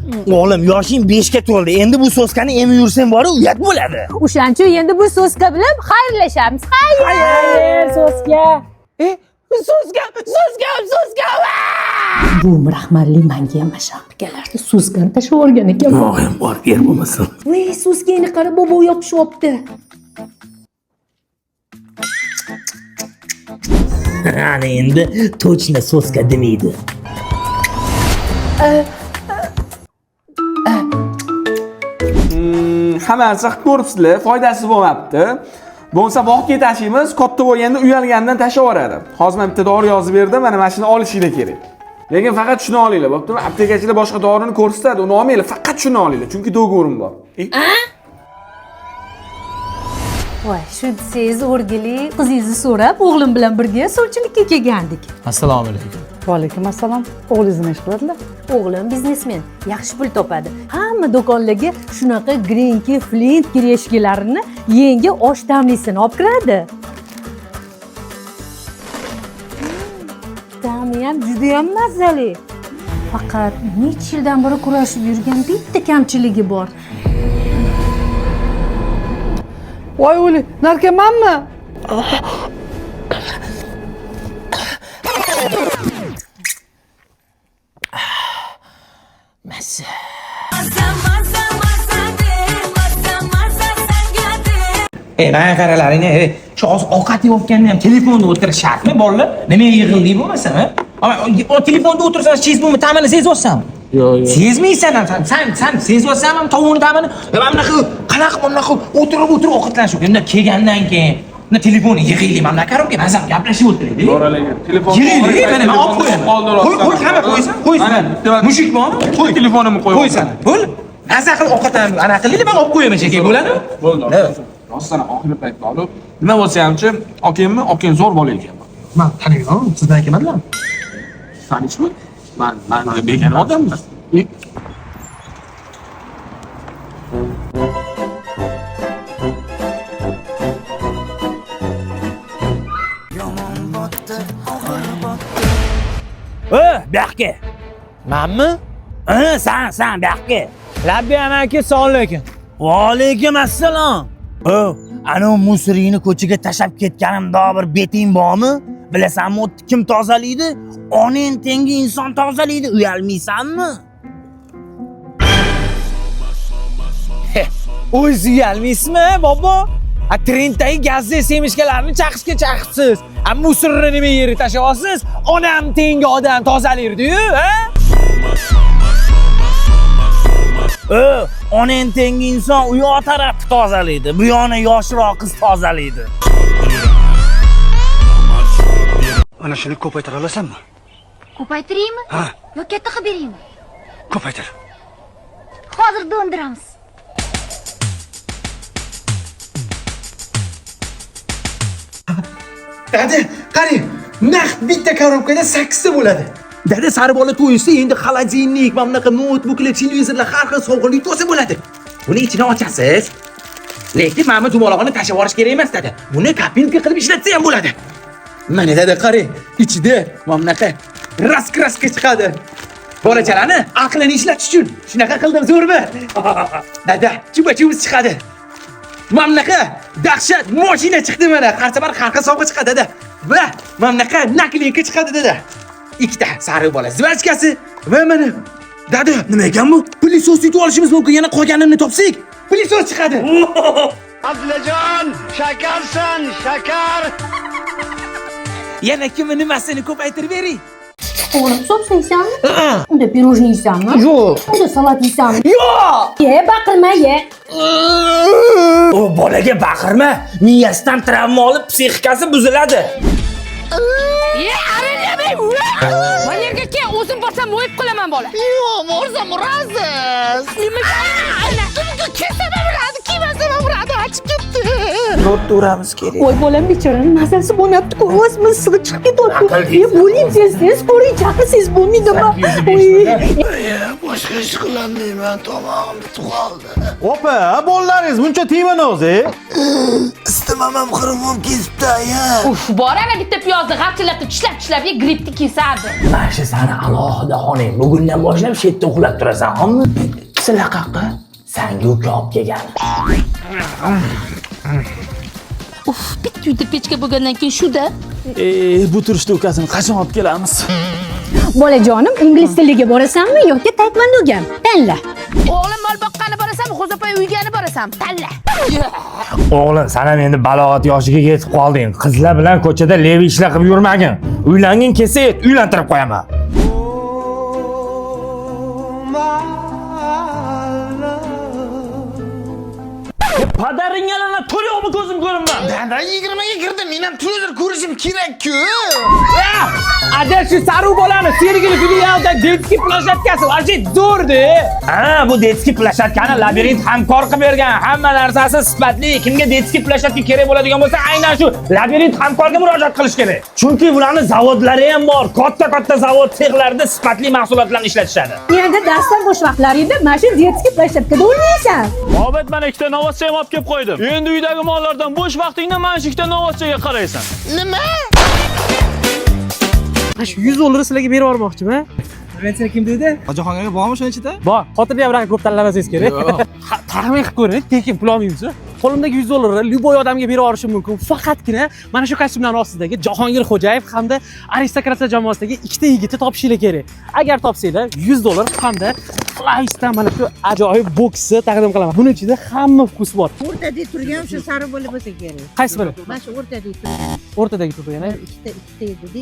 O'g'lim, yoshing 5 ga to'ldi. Endi bu soskani emib yursang bor, uyat bo'ladi. O'shancha endi bu so'ska bilan xayrlashamiz. Xayr, so'ska. Soska. Bu rahmatli menga ham mashaq kelardi. So'skani tashlab o'rgan ekan. Mo'g'im bor, yer bo'lmasin. Voy, so'skani qara, bobo yopishyapti. Ana endi точно soska demaydi. Hamma narsa qilib ko'ribsizlar, foydasi bo'lmabdi. Bo'lsa bog'ga tashiymiz, katta bo'lganda uyalgandan tashlab yuboradi. Hozir men bitta dori yozib berdim, mana mashina olishinglar kerak. Lekin faqat shuni olinglar, bo'ptimi? Aptekachilar boshqa dorini ko'rsatadi, uni olmanglar, faqat shuni olinglar, chunki do'gorim bor. Voy, shu desangiz o'rgili qizingizni so'rab, o'g'lim bilan birga suvchilikka kelgandik. Assalomu alaykum. Va alaykum assalom. O'g'lingiz nima ish qiladilar? O'g'lim biznesmen, yaxshi pul topadi. Hamma do'konlarga shunaqa grinki, flint kireshkilarini yangi osh tamlisini olib kiradi. Ta'mi ham juda ham mazali. Faqat necha yildan beri kurashib yurgan bitta kamchiligi bor. Voy o'li, narkomanmi? Massa. Mana qaralaring, shu hozir ovqat yeyotganda ham telefonda o'tirish shartmi, bolalar? Nimaga yig'ilding bo'lmasa, ha? O telefonda o'tirsangiz, chezbumi ta'mini sezyapsanmi? Yo'q. Sezmaysan ham, sen sezyapsanmi tovuqning ta'mini? Mana bunaqa qanaqa o'tirib ovqatlanish. Endi kelgandan keyin na telefonni yig'aylik, mana qarabga mazam gaplashib o'tiraylik. To'g'ri, telefon. Yig'aylik, mana men olib qo'yaman. Qo'y, hamma qo'ysan. Mushuk bormi? Qo'y telefonimni qo'y. Qo'ysan. Bo'l. Mazza qilib ovqatdan ana qilaylik, men olib qo'yaman shekilli bo'ladi. Bo'ldi. Rostdan oxirgi paytda olib, nima bo'lsa hamchi, okangmi? Okang zo'r bola ekan. Men taniyman, sizdan kelmadimmi? Tanishmi? Men begona odamman. Buyoqqa. Menmi? Sen buyoqqa. Labbi amaki, assalomu alaykum. Va alaykum assalom. Ana musringni ko'chaga tashab ketganimda bir beting bormi? Bilasanmi, o'tni kim tozalaydi? Onang tengi inson tozalaydi. Uyalmaysanmi? O'zi uyalmaysizmi, bobo? Trendagi gazli semishkalarni chaqishga chaqibsiz. Musorni nima yeri tashlayapsiz? Onam tengi odam tozalaydi-yu, ha? Onang tengi inson u yoq tarafni tozalaydi. Bu yoqni yoshroq qiz tozalaydi. Ana shuni ko'paytira olasanmi? Ko'paytiraymi? Ha. Yo katta qilib beraymi? Ko'paytir. Hozir do'ndiramiz. Dada, qarang, naqd bitta korobkada 8 ta bo'ladi. Dada, sari bola to'ysa endi xolodilnik, mana bunaqa notebooklar, televizorlar, har xil sovg'alik to'sa bo'ladi. Buni ichini ochasiz. Lekin mana dumaloqni tashlab yuborish kerak emas, dada. Buni kapinka qilib ishlatsa ham bo'ladi. Mana dada, qarang, ichida mana bunaqa raska chiqadi. Bolachalarni aqlini ishlatish uchun shunaqa qildim, zo'rmi? Dada, chuba-chubis chiqadi. Mana bunaqa dahshat mashina chiqdi mana. Har safar har xil sovg'a chiqadi, dada. Va mana bunaqa naklinka chiqadi, dada. Ikkita sariq bola zvachkasi va mana. Dada, nima ekan bu? Pilisos yutib olishimiz mumkin. Yana qolganini topsak, pilisos chiqadi. Abdulajon, shakarsan, shakar. Yana kimni nimasini ko'paytirib bering. O'g'lim, sop yeysanmi? Unda pirojni yeysanmi? Yo'q. Unda salat yeysanmi? Yo'q. Ye, baqirma, ye. O bolaga baqirma, miyasidan travma olib psixikasi buziladi. Men yerga kel, o'zim borsam o'yib qolaman bola. Yo'q, borsam urasiz. Nimaga? Kesam uradi, kimasam uradi, ochib ketdi. Rotda uramiz kerak. Voy, bolam bechorani mazasi bo'lmabdi-ku. O'zimiz sig'i chiqib ketyapti. Ye, bo'ling tez, ko'ring, chaqirsangiz bo'lmaydimi? Boshqa ish qilolmayman, tomog'im bitib qoldi. Opa, bolalaringiz buncha tiyman o'zi. Isitib Nimam ham qirib bo'lib ketibdi aya. Uf, bor ana bitta piyozni g'archillatib tishlab grippni kesadi. Mana shu sani alohida xonang. Bugundan boshlab shu yerda uxlab turasan, xo'pmi? Sizlar qayerqa? Sanga uka olib kelgan. Uf, bitta uyda pechka bo'lgandan keyin shu-da. Bu turishda ukasini qachon olib kelamiz? Bolajonim, ingliz tiliga borasanmi yoki taekvondoga? Tanla. O'g'lim mol boqqani borasanmi, Xo'japoy uygani borasanmi? Tanla. O'g'lim, sen ham endi balog'at yoshiga yetib qolding. Qizlar bilan ko'chada levi ishlar qilib yurmagin. Uylangin kelsa, uylantirib qo'yaman. Padaringga to'liqmi ko'zim ko'rinmadi? Dada 20 ga kirdim. Men ham televizor ko'rishim kerak-ku. Ada shu saru bolani Sergeli filialda detskiy plashatkasi vajib zo'rdi. Ha, bu detskiy plashatkani labirint hamkor qilib bergan. Hamma narsasi sifatli. Kimga detskiy plashatka kerak bo'ladigan bo'lsa, aynan shu labirint hamkorga murojaat qilish kerak. Chunki ularning zavodlari ham bor. Katta zavod sexlarida sifatli mahsulotlarni ishlatishadi. Endi darsdan bo'sh vaqtlaringda mana shu detskiy plashatkada o'ynaysan. Obed, mana ikkita novoscha ham olib kelib qo'ydim. Endi uydagi mollardan bo'sh vaqtingda mana shu ikkita novoschaga qaraysan. Nima? Shu 100 dollarni sizlarga berib yubormoqchiman. Mensiz kim dedi? Hojixonaga bormi shuni ichida? Bor, xotirda ham bunaqa ko'p tanlamasangiz kerak. Taxmin qilib ko'ring, tekin pul olmaymiz-ku. Qo'limdagi 100 dollarni любой odamga berib yuborishim mumkin. Faqatgina mana shu kostyumlarning ostidagi Jahongir Xo'jayev hamda aristokratlar jamoasidagi ikkita yigitni topishinglar kerak. Agar topsanglar 100 dollar hamda Fly'dan mana shu ajoyib boksni taqdim qilaman. Buning ichida hamma vkus bor. O'rtada turgan shu sari bo'lib bo'lsa kerak. Qaysi biri? Mana shu o'rtada turgan. O'rtadagi turgan, ha? Ikkita edi-da,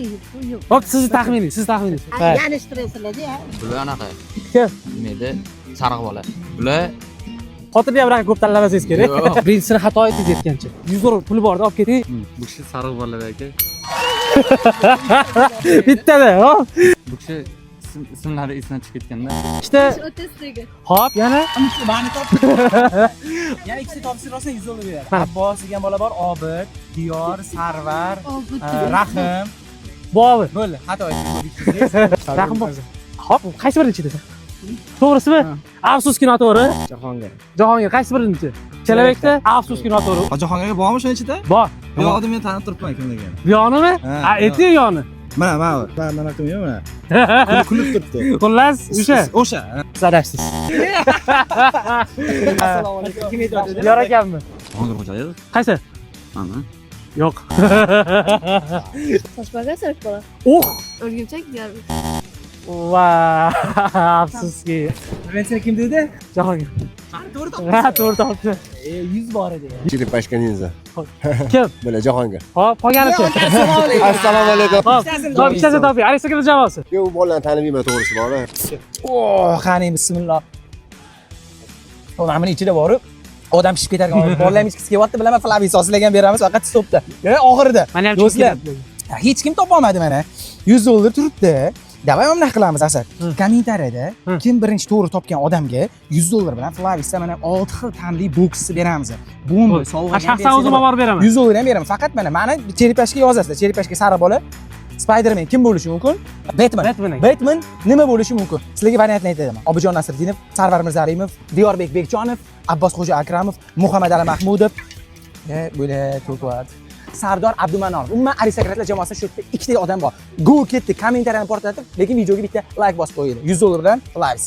yo'q. Hop, sizni taxminingiz, siz taxminingiz. Yana stresslarda. Bular anaqa. Kim? Nima sariq bola. Bular Xotirda ham bunaqa ko'p tanlamasangiz kerak. Birinchisini xato aytdingiz aytgancha. 100 dollar puli borda olib keting. bu kishi sariq bola aka. Bittada, ha? Bu kishi ismlari esdan chiqib ketganda. Ikkita. O'rtasidagi. Hop, yana Mani topdim. Yana ikkita topsa rosa 100 dollar beradi. Abbos degan bola bor, Obid, Diyor, Sarvar, Rahim. Bobur. Bo'ldi, xato aytdim. Rahim bor. Hop, qaysi birini ichida? To'g'risimi? Afsuski noto'g'ri. Jahongir. Jahongir qaysi birini? Chelabekda afsuski noto'g'ri. Hojixonaga bormi shuni ichida? Bor. Bu yoqda men tanib turibman kimligini. Bu yonimi? Ha, ayting yoni. Mana. Mana qilmayman mana. Kulib turibdi. Xullas, O'sha. Sadaqsiz. Assalomu alaykum. Kim aytadi? Yor ekanmi? Jahongir Xo'jayev. Qaysi? Mana. Yo'q. Toshbaga sirk bola. O'rgimchak diyor. Va, afsuski. Mensiz kim dedi? Jahongir. To'g'ri topdi. Ha, to'g'ri topdi. 100 bor edi. Черепашка ниндзя. Kim? Mana Jahongir. Hop, qolganichi. Assalomu alaykum. Hop, ikkitasi toping. Aristokrat jamoasi. Yo, bu bolani tanimayman to'g'risi bor. Qani bismillah. Mana buni ichida borib odam pishib ketarkan bolalarimiz hech kelyapti bilaman flaviy sizlarga ham beramiz faqat stopda. Oxirida. Mana ham do'stlar, hech kim topolmadi mana. 100 dollar turibdi. Davay ham bunaqa qilamiz asar. Kommentariyada kim birinchi to'g'ri topgan odamga 100 dollar bilan Flavisda mana 6 xil ta'mli boksni beramiz. Bomba sovg'a. Shaxsan o'zim olib borib beraman. 100 dollar ham beraman. Faqat mana Cherepashga yozasizlar. Cherepashga sariq bola. Spiderman kim bo'lishi mumkin? Batman nima bo'lishi mumkin? Sizlarga variantni aytaman. Obijon Nasriddinov, Sarvar Mirzarimov, Diyorbek Bekjonov, Abbosxo'ja Akramov, Muhammadali Mahmudov, bo'la to'kvat. Sardor Abdumanonov. Umuman aristokratlar jamoasida shu yerda ikkita odam bor. Go ketdi, kommentariyani portlatib, lekin videoga bitta like bosib qo'yinglar. 100 dollar bilan live.